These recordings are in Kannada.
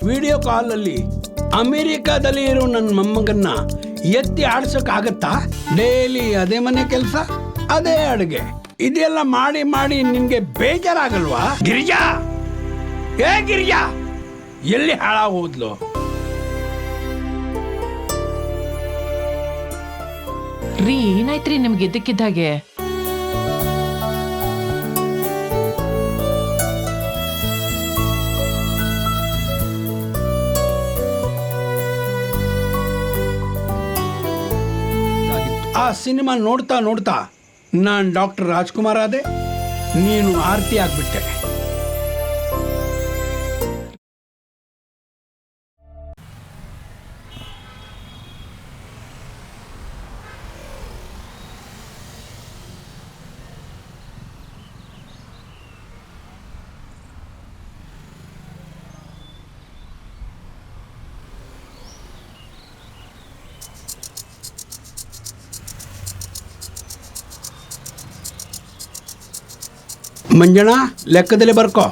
ವಿಡಿಯೋ ಕಾಲಲ್ಲಿ ಅಮೆರಿಕಾದಲ್ಲಿ ಇರೋ ನನ್ನ ಮೊಮ್ಮಗನ್ನ ಎತ್ತಿ ಆಡ್ಸೋಕ್ಕಾಗತ್ತಾ? ಡೈಲಿ ಅದೇ ಮನೆ ಕೆಲಸ, ಅದೇ ಅಡುಗೆ, ಇದೆಲ್ಲ ಮಾಡಿ ಮಾಡಿ ನಿನ್ಗೆ ಬೇಜಾರಾಗಲ್ವಾ? ಗಿರಿಜಾ, ಏ ಗಿರಿಜಾ, ಎಲ್ಲಿ ಹಾಳಾಗೋದ್ಲು? ರೀ ಏನಾಯ್ತ್ರಿ ನಿಮ್ಗೆ ಇದ್ದಕ್ಕಿದ್ದಾಗೆ? ಆ ಸಿನಿಮಾ ನೋಡ್ತಾ ನೋಡ್ತಾ ನಾನು ಡಾಕ್ಟರ್ ರಾಜ್ಕುಮಾರ್ ಆದೆ, ನೀನು ಆರ್ತಿ ಆಗ್ಬಿಟ್ಟೆ. ಮಂಜಣ್ಣ, ಲೆಕ್ಕದಲ್ಲಿ ಬರ್ಕೋ.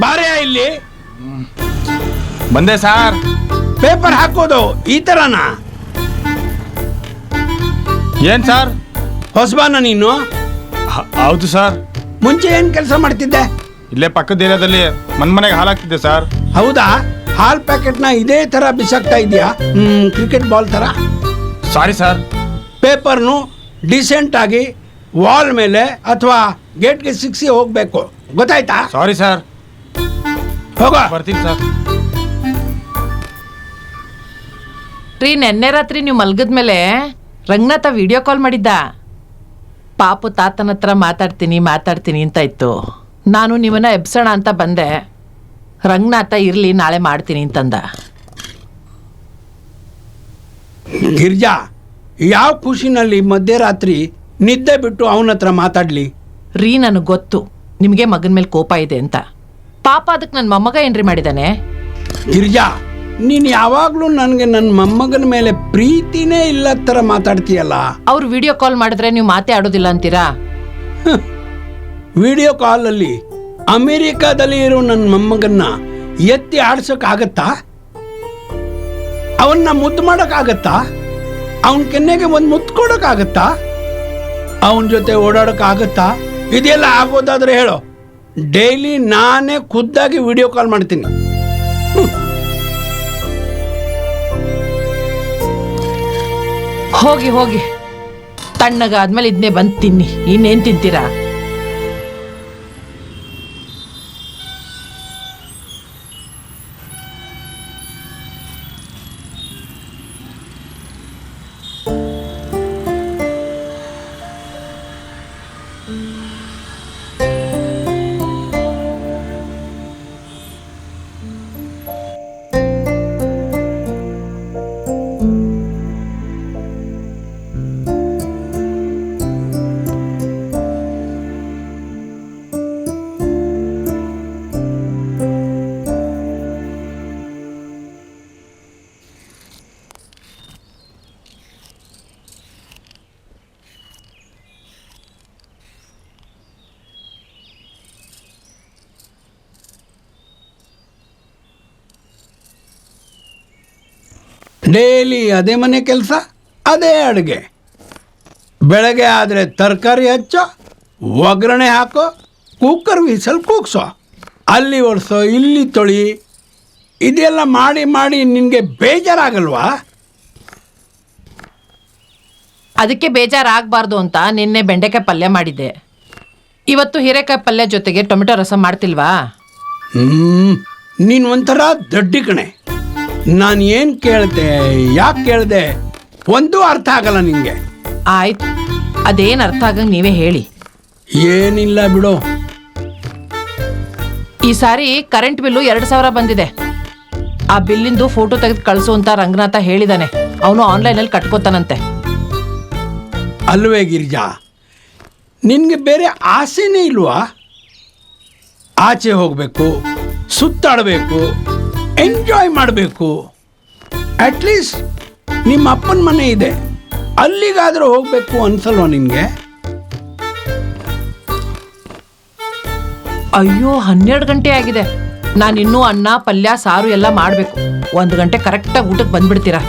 ಬಾರೇ ಇಲ್ಲಿ. ಬಂದೆ ಸಾರ್. ಪೇಪರ್ ಹಾಕೋದು ಈ ತರನಾ? ಏನ್ ಸಾರ್ ಹೊಸಬಾನ ನೀನು? ಹೌದು ಸರ್. ಮುಂಚೆ ಏನ್ ಕೆಲಸ ಮಾಡ್ತಿದ್ದೆ? ಇಲ್ಲೇ ಪಕ್ಕದ ಏರಿಯಾದಲ್ಲಿ ಮನೆಗೆ ಹಾಲಾಗ್ತಿದ್ದೆ ಸರ್. ಹೌದಾ? ಹಾಲ್ ಪ್ಯಾಕೆಟ್ನ ಇದೇ ತರ ಬಿಸಾಕ್ತಾ ಇದೆಯಾ? ಕ್ರಿಕೆಟ್ ಬಾಲ್ ತರ? Sorry sir. ಪೇಪರ್ನು ಡಿಸೆಂಟ್ ಆಗಿ ವಾಲ್ ಮೇಲೆ ಅಥವಾ ಗೇಟ್ಗೆ ಸಿಕ್ಸಿ ಹೋಗ್ಬೇಕು, ಗೊತ್ತಾಯ್ತಾ? Sorry sir. ಹೋಗ. ಬರ್ತೀನಿ ಸರ್. ರೀ ನೆನ್ನೆ ರಾತ್ರಿ ನೀವು ಮಲ್ಗದ್ಮೇಲೆ ರಂಗನಾಥ ವಿಡಿಯೋ ಕಾಲ್ ಮಾಡಿದ್ದ. ಪಾಪು ತಾತನ ಹತ್ರ ಮಾತಾಡ್ತೀನಿ ಅಂತ ಇತ್ತು. ನಾನು ನಿಮ್ಮನ್ನ ಎಬ್ಸೋಣ ಅಂತ ಬಂದೆ. ರಂಗನಾಥ ಇರ್ಲಿ, ನಾಳೆ ಮಾಡ್ತೀನಿ ಅಂತಂದ. ಗಿರ್ಜಾ, ಯಾವ ಖುಷಿನಲ್ಲಿ ಮಧ್ಯರಾತ್ರಿ ನಿದ್ದೆ ಬಿಟ್ಟು ಅವನ ಹತ್ರ ಮಾತಾಡ್ಲಿ? ರೀ ನನಗೆ ಗೊತ್ತು ನಿಮಗೆ ಮಗನ ಮೇಲೆ ಕೋಪ ಇದೆ ಅಂತ. ಪಾಪ ಅದಕ್ಕೆ ನನ್ನ ಮೊಮ್ಮಗ ಏನ್ರಿ ಮಾಡಿದಾನೆ? ಗಿರ್ಜಾ, ನೀನು ಯಾವಾಗಲೂ ನನಗೆ ನನ್ನ ಮೊಮ್ಮಗನ ಮೇಲೆ ಪ್ರೀತಿನೇ ಇಲ್ಲ ಥರ ಮಾತಾಡ್ತೀಯಲ್ಲ. ಅವ್ರು ವಿಡಿಯೋ ಕಾಲ್ ಮಾಡಿದ್ರೆ ನೀವು ಮಾತೇ ಆಡೋದಿಲ್ಲ ಅಂತೀರಾ? ವಿಡಿಯೋ ಕಾಲಲ್ಲಿ ಅಮೆರಿಕಾದಲ್ಲಿ ಇರೋ ನನ್ನ ಮೊಮ್ಮಗನ್ನ ಎತ್ತಿ ಆಡ್ಸೋಕ್ಕಾಗತ್ತಾ? ಅವನ್ನ ಮುದ್ದು ಮಾಡೋಕ್ಕಾಗತ್ತಾ? ಅವನ ಕೆನ್ನೆಗೆ ಒಂದು ಮುತ್ತು ಕೊಡೋಕ್ಕಾಗತ್ತಾ? ಅವನ ಜೊತೆ ಓಡಾಡೋಕ್ಕಾಗತ್ತಾ? ಇದೆಲ್ಲ ಆಗೋದಾದ್ರೆ ಹೇಳೋ, ಡೈಲಿ ನಾನೇ ಖುದ್ದಾಗಿ ವಿಡಿಯೋ ಕಾಲ್ ಮಾಡ್ತೀನಿ. ಹೋಗಿ ಹೋಗಿ ತಣ್ಣಗಾದ್ಮೇಲೆ ಇದನ್ನೇ ಬಂದು ತಿನ್ನಿ. ಇನ್ನೇನು ತಿಂತೀರಾ? ಡೈಲಿ ಅದೇ ಮನೆ ಕೆಲಸ, ಅದೇ ಅಡುಗೆ. ಬೆಳಗ್ಗೆ ಆದರೆ ತರಕಾರಿ ಹಚ್ಚೋ, ಒಗ್ಗರಣೆ ಹಾಕೋ, ಕುಕ್ಕರ್ ವಿಸಲ್ ಕೂಗ್ಸೋ, ಅಲ್ಲಿ ಒರೆಸೋ, ಇಲ್ಲಿ ತೊಳಿ. ಇದೆಲ್ಲ ಮಾಡಿ ಮಾಡಿ ನಿನಗೆ ಬೇಜಾರಾಗಲ್ವಾ? ಅದಕ್ಕೆ ಬೇಜಾರಾಗಬಾರ್ದು ಅಂತ ನಿನ್ನೆ ಬೆಂಡೆಕಾಯಿ ಪಲ್ಯ ಮಾಡಿದ್ದೆ. ಇವತ್ತು ಹೀರೆಕಾಯಿ ಪಲ್ಯ ಜೊತೆಗೆ ಟೊಮೆಟೊ ರಸಂ ಮಾಡ್ತಿಲ್ವಾ? ನೀನು ಒಂಥರ ದಡ್ಡಿ ಕಣೆ. ನಾನು ಏನು ಕೇಳ್ದೆ, ಯಾಕೆ ಕೇಳಿದೆ ಒಂದೂ ಅರ್ಥ ಆಗಲ್ಲ ನಿನಗೆ. ಆಯ್ತು, ಅದೇನು ಅರ್ಥ ಆಗಂಗೆ ನೀವೇ ಹೇಳಿ. ಏನಿಲ್ಲ ಬಿಡು. ಈ ಸಾರಿ ಕರೆಂಟ್ ಬಿಲ್ಲು 2,000 ಬಂದಿದೆ. ಆ ಬಿಲ್ಲಿಂದು ಫೋಟೋ ತೆಗೆದು ಕಳಿಸು ಅಂತ ರಂಗನಾಥ ಹೇಳಿದಾನೆ. ಅವನು ಆನ್ಲೈನಲ್ಲಿ ಕಟ್ಕೋತಾನಂತೆ. ಅಲ್ವೇ ಗಿರಿಜಾ, ನಿನಗೆ ಬೇರೆ ಆಸೆನೇ ಇಲ್ವಾ? ಆಚೆ ಹೋಗಬೇಕು, ಸುತ್ತಾಡಬೇಕು, ಎಂಜಾಯ್ ಮಾಡಬೇಕು. ಅಟ್ಲೀಸ್ಟ್ ನಿಮ್ಮ ಅಪ್ಪನ ಮನೆ ಇದೆ, ಅಲ್ಲಿಗಾದರೂ ಹೋಗಬೇಕು ಅನ್ಸಲ್ವಾ ನಿನಗೆ? ಅಯ್ಯೋ, 12 ಗಂಟೆ ಆಗಿದೆ. ನಾನಿನ್ನೂ ಅನ್ನ ಪಲ್ಯ ಸಾರು ಎಲ್ಲ ಮಾಡಬೇಕು. 1 ಗಂಟೆ ಕರೆಕ್ಟಾಗಿ ಊಟಕ್ಕೆ ಬಂದ್ಬಿಡ್ತೀರಾ?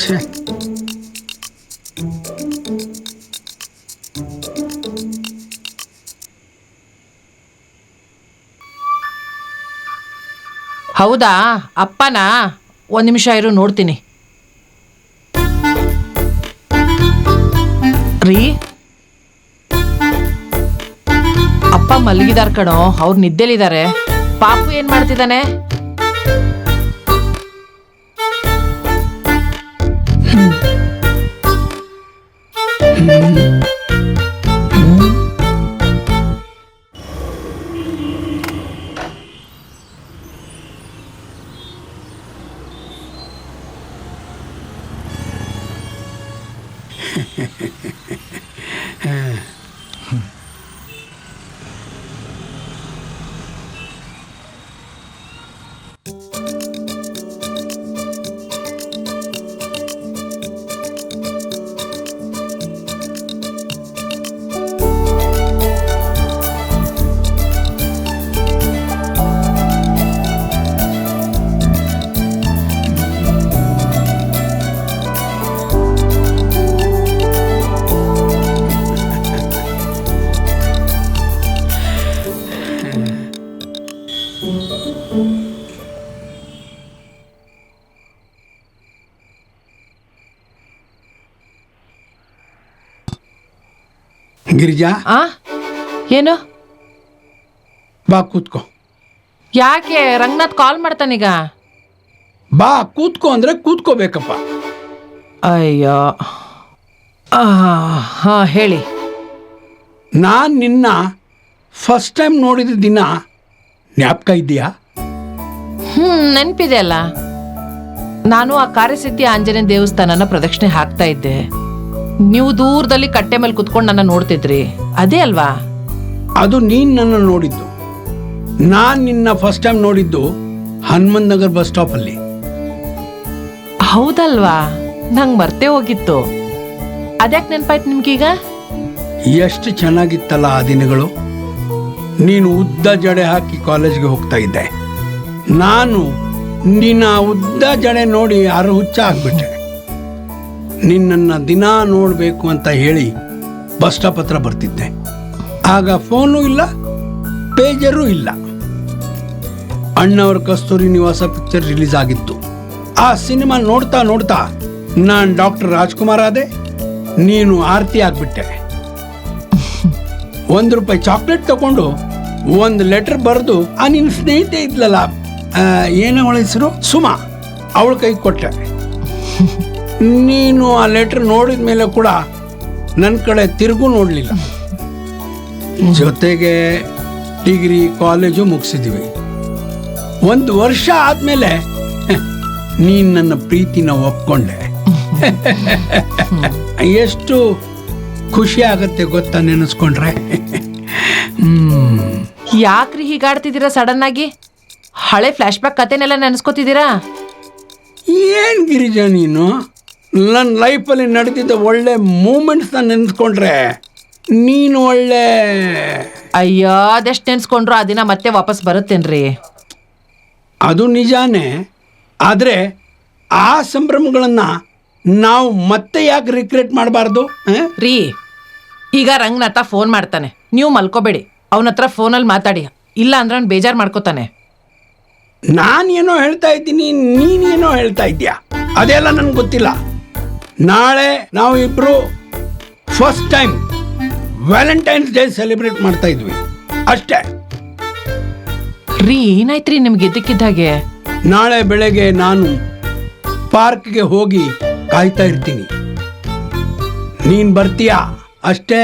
ಛೇ, ಹೌದಾ? ಅಪ್ಪನಾ? 1 ನಿಮಿಷ ಇರು, ನೋಡ್ತೀನಿ. ರೀ, ಅಪ್ಪ ಮಲಗಿದಾರ ಕಣೋ, ಅವ್ರು ನಿದ್ದೆಲಿದ್ದಾರೆ. ಪಾಪು ಏನ್ ಮಾಡ್ತಿದ್ದಾನೆ? ಗಿರಿಜಾ, ಏನು? ಬಾ ಕೂತ್ಕೋ. ಯಾಕೆ? ರಂಗನಾಥ್ ಕಾಲ್ ಮಾಡ್ತಾನೀಗ. ಬಾ ಕೂತ್ಕೋ ಅಂದ್ರೆ ಕೂತ್ಕೋಬೇಕಪ್ಪ. ಅಯ್ಯೋ, ಹೇಳಿ. ನಾನು ನಿನ್ನ ಫಸ್ಟ್ ಟೈಮ್ ನೋಡಿದ ದಿನ ಜ್ಞಾಪಕ ಇದೆಯಾ? ನೆನಪಿದೆ ಅಲ್ಲ. ನಾನು ಆ ಕಾರ್ಯಸಿದ್ಧಿ ಆಂಜನೇಯ ದೇವಸ್ಥಾನನ ಪ್ರದಕ್ಷಿಣೆ ಹಾಕ್ತಾ ಇದ್ದೆ. ನೀವು ದೂರದಲ್ಲಿ ಕಟ್ಟೆ ಮೇಲೆ ಕುತ್ಕೊಂಡು ನನ್ನ ನೋಡ್ತಿದ್ರಿ, ಅದೇ ಅಲ್ವಾ? ಅದು ನೀನು ನನ್ನ ನೋಡಿದ್ದು. ನಾನು ನಿನ್ನ ಫಸ್ಟ್ ಟೈಮ್ ನೋಡಿದ್ದು ಹನುಮಂತ್ ನಗರ್ ಬಸ್ ಸ್ಟಾಪಲ್ಲಿ. ಹೌದಲ್ವಾ, ನಂಗೆ ಮರ್ತೇ ಹೋಗಿತ್ತು. ಅದ್ಯಾಕೆ ನೆನ್ಪಾಯ್ತು ನಿಮ್ಗೀಗ? ಎಷ್ಟು ಚೆನ್ನಾಗಿತ್ತಲ್ಲ ಆ ದಿನಗಳು. ನೀನು ಉದ್ದ ಜಡೆ ಹಾಕಿ ಕಾಲೇಜ್ಗೆ ಹೋಗ್ತಾ ಇದ್ದೆ. ನಾನು ನಿನ್ನ ಉದ್ದ ಜಡೆ ನೋಡಿ ಯಾರು ಹುಚ್ಚ ಆಗ್ಬಿಟ್ಟೆ. ನಿನ್ನನ್ನು ದಿನ ನೋಡಬೇಕು ಅಂತ ಹೇಳಿ ಬಸ್ ಸ್ಟಾಪ್ ಹತ್ರ ಬರ್ತಿದ್ದೆ. ಆಗ ಫೋನು ಇಲ್ಲ, ಪೇಜರೂ ಇಲ್ಲ. ಅಣ್ಣವರ ಕಸ್ತೂರಿ ನಿವಾಸ ಪಿಕ್ಚರ್ ರಿಲೀಸ್ ಆಗಿತ್ತು. ಆ ಸಿನಿಮಾ ನೋಡ್ತಾ ನೋಡ್ತಾ ನಾನು ಡಾಕ್ಟರ್ ರಾಜ್ಕುಮಾರ್ ಆದೆ, ನೀನು ಆರತಿ ಆಗ್ಬಿಟ್ಟೆ. ₹1 ಚಾಕ್ಲೇಟ್ ತಗೊಂಡು ಒಂದು ಲೆಟರ್ ಬರೆದು ಆ ನಿನ್ನ ಸ್ನೇಹಿತೆ ಇದ್ಲಲ್ಲ, ಏನೋ ಅವಳ ಹೆಸರು, ಸುಮಾ, ಅವಳ ಕೈ ಕೊಟ್ಟೆ. ನೀನು ಆ ಲೆಟರ್ ನೋಡಿದ ಮೇಲೆ ಕೂಡ ನನ್ನ ಕಡೆ ತಿರುಗೂ ನೋಡಲಿಲ್ಲ. ಜೊತೆಗೆ ಡಿಗ್ರಿ ಕಾಲೇಜು ಮುಗಿಸಿದ್ವಿ. 1 ವರ್ಷ ಆದಮೇಲೆ ನೀನು ನನ್ನ ಪ್ರೀತಿನ ಒಪ್ಕೊಂಡೆ. ಎಷ್ಟು ಖುಷಿ ಆಗತ್ತೆ ಗೊತ್ತಾ ನೆನೆಸ್ಕೊಂಡ್ರೆ. ಯಾಕ್ರಿ ಹೀಗಾಡ್ತಿದ್ದೀರಾ ಸಡನ್ ಆಗಿ? ಹಳೆ ಫ್ಲಾಶ್ ಬ್ಯಾಕ್ ಕತೆನೆಲ್ಲ ನೆನೆಸ್ಕೋತಿದ್ದೀರಾ? ಏನು ಗಿರಿಜಾ, ನೀನು ನನ್ನ ಲೈಫಲ್ಲಿ ನಡೆದಿದ್ದ ಒಳ್ಳೆ ಮೂಮೆಂಟ್ಸ್ನ ನೆನೆಸ್ಕೊಂಡ್ರೆ ನೀನು ಒಳ್ಳೆ... ಅಯ್ಯೋ, ಅದೆಷ್ಟು ನೆನ್ಸ್ಕೊಂಡ್ರು ಆ ದಿನ ಮತ್ತೆ ವಾಪಸ್ ಬರುತ್ತೇನ್ರಿ? ಅದು ನಿಜಾನೇ. ಆದರೆ ಆ ಸಂಭ್ರಮಗಳನ್ನು ನಾವು ಮತ್ತೆ ಯಾಕೆ ರಿಕ್ರಿಯೇಟ್ ಮಾಡಬಾರ್ದು? ರೀ, ಈಗ ರಂಗನಾಥ ಫೋನ್ ಮಾಡ್ತಾನೆ, ನೀವು ಮಲ್ಕೋಬೇಡಿ. ಅವನ ಹತ್ರ ಫೋನಲ್ಲಿ ಮಾತಾಡಿ, ಇಲ್ಲ ಅಂದ್ರೆ ಅವ್ನು ಬೇಜಾರು ಮಾಡ್ಕೋತಾನೆ. ನಾನೇನೋ ಹೇಳ್ತಾ ಇದ್ದೀನಿ, ನೀನೇನೋ ಹೇಳ್ತಾ ಇದ್ದೀಯಾ, ಅದೆಲ್ಲ ನನಗೆ ಗೊತ್ತಿಲ್ಲ. ನಾಳೆ ನಾವು ಇಬ್ರು first time Valentine's day celebrate ಮಾಡ್ತಾ ಇದ್ವಿ ಅಷ್ಟೇ. ರೀ, ಏನಾಯ್ತ್ರಿ ನಿಮ್ಗೆ ಎದ್ದಕ್ಕಿದ್ದಾಗೆ? ನಾಳೆ ಬೆಳಗ್ಗೆ ನಾನು ಪಾರ್ಕ್ಗೆ ಹೋಗಿ ಕಾಯ್ತಾ ಇರ್ತೀನಿ, ನೀನ್ ಬರ್ತೀಯಾ ಅಷ್ಟೇ.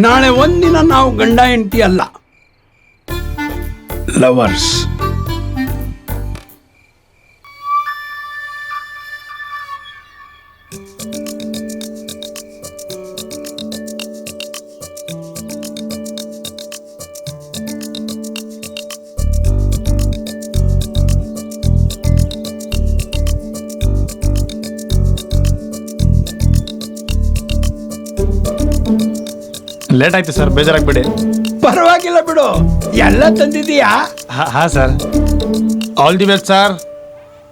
ನಾಳೆ ಒಂದಿನ ನಾವು ಗಂಡ ಹೆಂಡತಿ ಅಲ್ಲ, ಲವರ್ಸ್. ಲೇಟ್ ಆಯ್ತು ಸರ್, ಬೇಜಾರಾಗ್ಬೇಡಿ. ಪರವಾಗಿಲ್ಲ ಬಿಡು, ಎಲ್ಲ ತಂದಿದೀಯಾ? ಹಾಂ sir, all the best sir.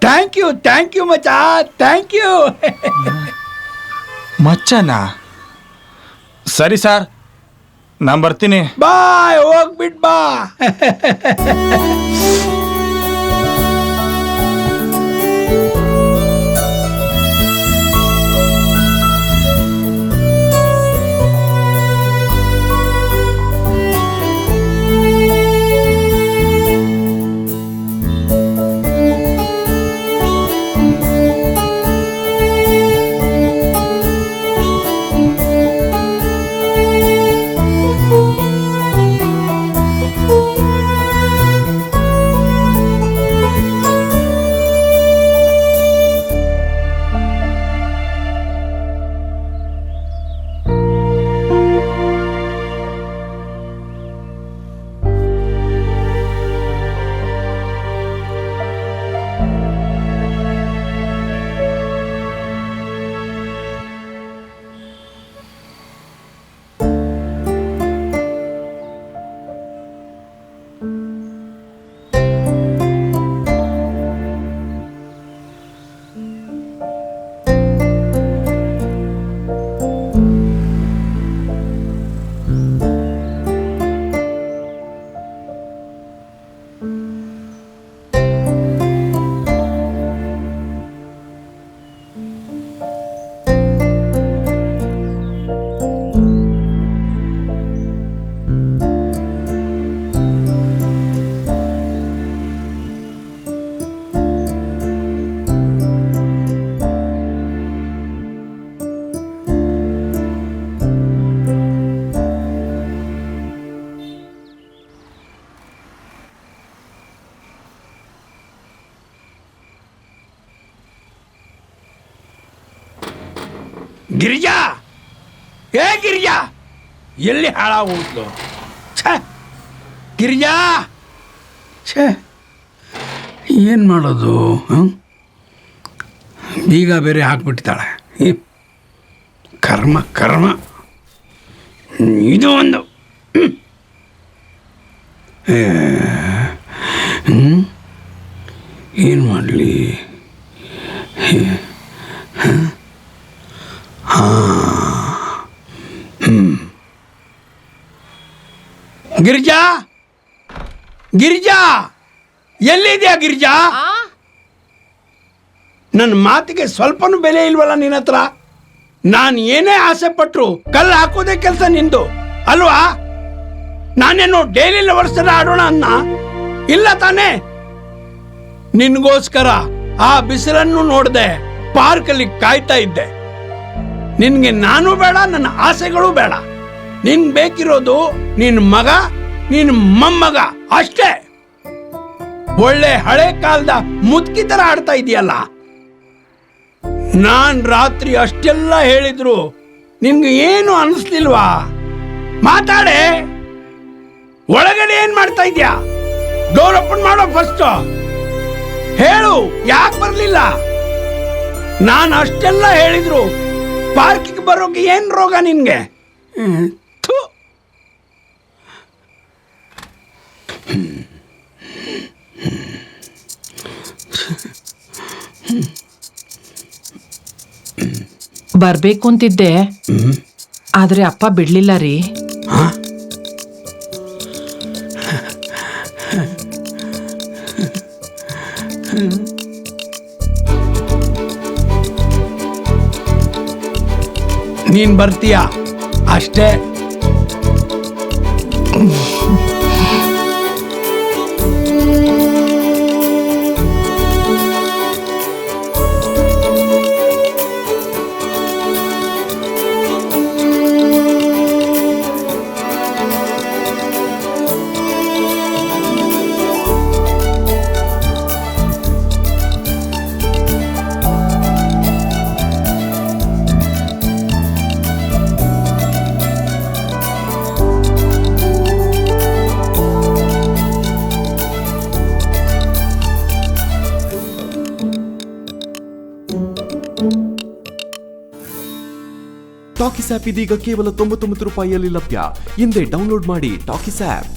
Thank you ಮಚಾ, ಥ್ಯಾಂಕ್ ಯು. ಮಚ್ಚನಾ? ಸರಿ ಸರ್, ನಾನು ಬರ್ತೀನಿ. ಬಾಯ್, ಹೋಗ್ಬಿಟ್ ಬಾ. ಗಿರಿಜಾ, ಗಿರಿಜಾ, ಎಲ್ಲಿ ಹಾಳಾಗೋದ್ಲು? ಛ, ಗಿರಿಜಾ ಛೇ ಏನು ಮಾಡೋದು ಬೀಗ ಬೇರೆ ಹಾಕ್ಬಿಟ್ಟಿದ್ದಾಳೆ ಕರ್ಮ ಕರ್ಮ ಇದು ಒಂದು ಏನು ಮಾಡಲಿ ಗಿರಿಜಾ ಗಿರಿಜಾ ಎಲ್ಲಿದೆಯಾ ಗಿರಿಜಾ ನನ್ನ ಮಾತಿಗೆ ಸ್ವಲ್ಪನೂ ಬೆಲೆ ಇಲ್ವಲ್ಲ ನಿನ್ನ ಹತ್ರ ನಾನು ಏನೇ ಆಸೆ ಪಟ್ರು ಕಲ್ಲು ಹಾಕೋದೇ ಕೆಲಸ ನಿಂದು ಅಲ್ವಾ ನಾನೇನು ಡೈಲಿ ಲವರ್ಸ್ ಥರ ಆಡೋಣ ಅನ್ನ ಇಲ್ಲ ತಾನೇ ನಿನ್ಗೋಸ್ಕರ ಆ ಬಿಸಿಲನ್ನು ನೋಡ್ದೆ ಪಾರ್ಕಲ್ಲಿ ಕಾಯ್ತಾ ಇದ್ದೆ ನಿನ್ಗೆ ನಾನು ಬೇಡ ನನ್ನ ಆಸೆಗಳು ಬೇಡ ನಿನ್ ಬೇಕಿರೋದು ನಿನ್ ಮಗ ನಿನ್ ಮೊಮ್ಮಗ ಅಷ್ಟೇ ಒಳ್ಳೆ ಹಳೆ ಕಾಲದ ಮುದುಕಿ ತರ ಆಡ್ತಾ ಇದೆಯಲ್ಲ ನಾನ್ ರಾತ್ರಿ ಅಷ್ಟೆಲ್ಲ ಹೇಳಿದ್ರು ನಿನ್ಗೆ ಏನು ಅನಿಸ್ಲಿಲ್ವಾ ಮಾತಾಡೆ ಒಳಗಡೆ ಏನ್ ಮಾಡ್ತಾ ಇದ್ಯಾ ಡೋರ್ ಓಪನ್ ಮಾಡೋ ಫಸ್ಟ್ ಹೇಳು ಯಾಕೆ ಬರ್ಲಿಲ್ಲ ನಾನು ಅಷ್ಟೆಲ್ಲ ಹೇಳಿದ್ರು ಪಾರ್ಕಿಗೆ ಬರೋಕೆ ಏನ್ ರೋಗ ನಿನ್ಗೆ ಥು. ಬರ್ಬೇಕು ಅಂತಿದ್ದೆ ಆದ್ರೆ ಅಪ್ಪ ಬಿಡ್ಲಿಲ್ಲ ರೀ. ನೀನ್ ಬರ್ತೀಯ ಅಷ್ಟೇ. ಟಾಕಿಸ್ ಆಪ್ ಇದೀಗ ಕೇವಲ 99 ರೂಪಾಯಿಯಲ್ಲಿ ಲಭ್ಯ. ಹಿಂದೆ ಡೌನ್ಲೋಡ್ ಮಾಡಿ ಟಾಕಿಸ್ ಆಪ್.